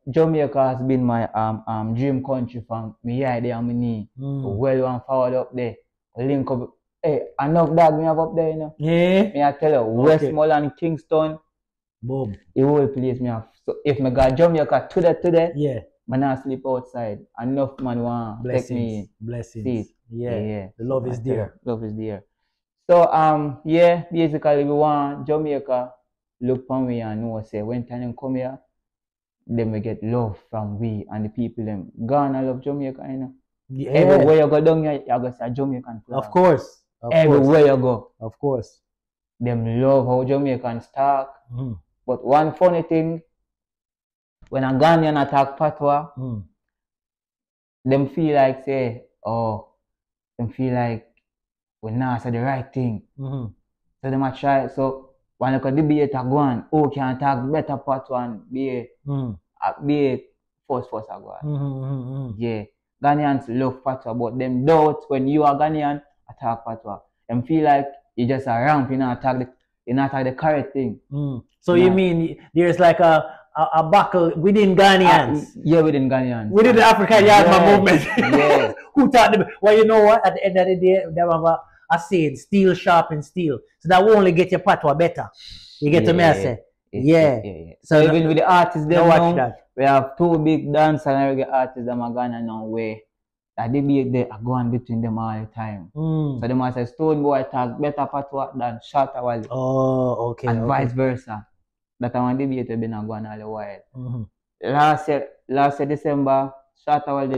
Jamaica has been my dream country from me here there and me knee. Well and forward up there. Link up. Hey, enough dog me have up there, you know. Yeah. Me I tell you, Westmoreland, Kingston, boom. The whole place me have. So if me got Jamaica today, yeah, man not sleep outside. Enough man want take me in. Blessings. See. Yeah. The love is there. Love is there. So yeah, basically we want Jamaica look for me and know say when time them come here, then we get love from we and the people them. Ghana love Jamaica, you know. Yeah. Everywhere you go down here, you go see a Jamaican flag. Of course. Everywhere you go. Of course. Them love how Jamaicans talk. But one funny thing, when a Ghanaian attack Patois, them feel like say, them feel like we not say the right thing. So them a try. So when you can debate a go on, can talk better Patois and be a first a go on. Yeah. Ghanaians love Patois, but them doubt when you are Ghanaian attack Patois. Them feel like you just a ramp, you not attack the correct thing. So you mean there's like a battle within Ghanaians? Yeah, within Ghanaians. Within the African Yardman movement. Yeah. Who taught them? Well, you know what? At the end of the day, they have a saying, steel sharpen steel. So that will only get your patois better. You get to me, I say? Yeah. So even with the artists, they watch that. We have two big dance and reggae artists that are Ghana now where that they are going between them all the time. So they must say Stone Boy talk better patois than Shatta Wale. Oh, okay. And vice versa. That one debate have been going all the while. Last year December, Shatta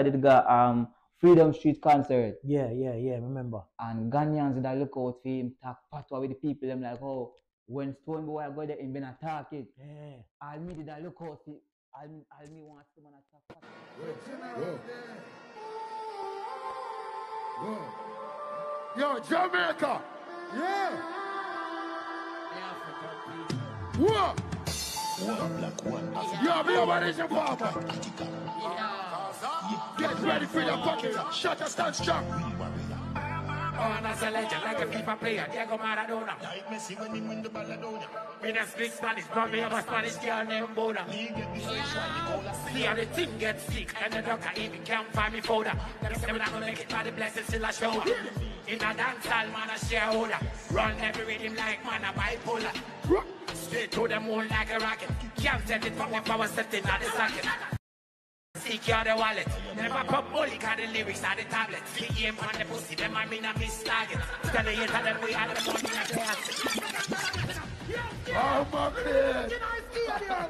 did go Freedom Street concert. Yeah, remember. And Ghanaians did look out for him talk patois with the people. Them like, oh, when Stone Boy go there, him been attack it. Yeah. All me did look out for all me want someone attack patois. Yo, Jamaica! Yeah! What? Yo, be over this your papa. Get ready for your pocket. Shut your stand strong. Oh, that's a legend, like a FIFA player, Diego Maradona. Like Messi when he win the Balladona. Me that speak Spanish, but me have a Spanish girl named Boda. See how the team gets sick, and the doctor even can't find me folder. They say we're not gonna make it by the blessings till I show up. In a dance hall, man, a shareholder. Run every rhythm like man, a bipolar. Straight to the moon like a rocket. Can't send it from one power setting at the socket. Secure the wallet. Never pop bully, cause the lyrics are the tablet. The aim on the pussy, them I mean a miss target. Tell the hater them we are the money in the class. Oh my God!